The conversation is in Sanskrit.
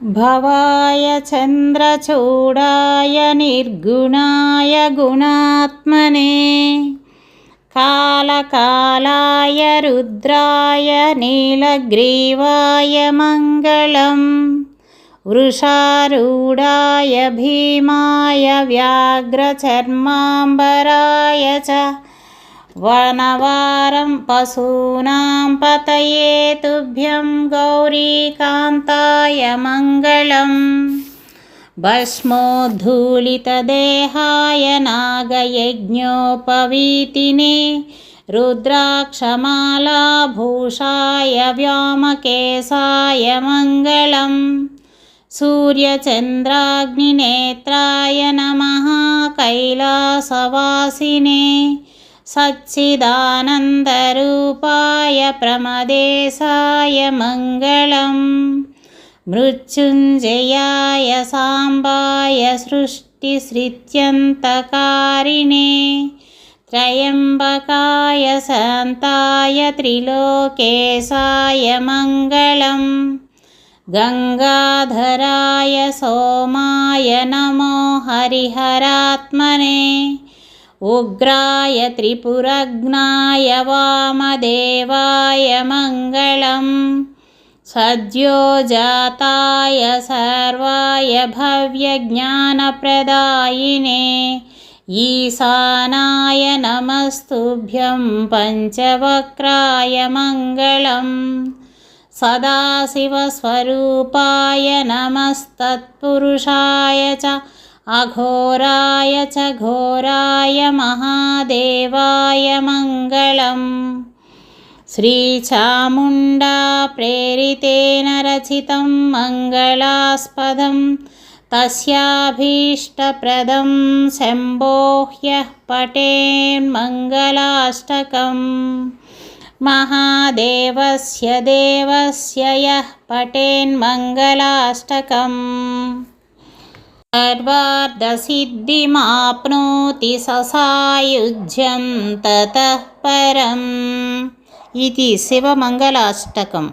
भवाय चन्द्रचूडाय निर्गुणाय गुणात्मने कालकालाय रुद्राय नीलग्रीवाय मङ्गलम् वृषारूढाय भीमाय व्याघ्रचर्माम्बराय च वनवारं पशूनां पतये तुभ्यं गौरीकान्ताय मङ्गलम् भस्मोद्धूलितदेहाय नागयज्ञोपवीतिने रुद्राक्षमालाभूषाय व्योमकेशाय मङ्गलम् सूर्यचन्द्राग्निनेत्राय नमः कैलासवासिने सच्चिदानन्दरूपाय प्रमदेशाय मङ्गलम् मृत्युञ्जयाय साम्बाय सृष्टिसृत्यन्तकारिणे त्र्यम्बकाय शान्ताय त्रिलोकेशाय मङ्गलम् गङ्गाधराय सोमाय नमो हरिहरात्मने उग्राय त्रिपुरग्नाय वामदेवाय मङ्गलम् सद्योजाताय सर्वाय भव्यज्ञानप्रदायिने ईशानाय नमस्तुभ्यं पञ्चवक्त्राय मङ्गलम् सदाशिवस्वरूपाय नमस्तत्पुरुषाय च अघोराय च घोराय महादेवाय मङ्गलम् श्रीचामुण्डा प्रेरितेन रचितं मङ्गलास्पदं तस्याभीष्टप्रदं शम्भो ह्यः पठेन्मङ्गलाष्टकम् महादेवस्य देवस्य यः पठेन्मङ्गलाष्टकम् सर्वार्थसिद्धिमाप्नोति ससायुज्यं ततः परम् इति शिवमङ्गलाष्टकम्।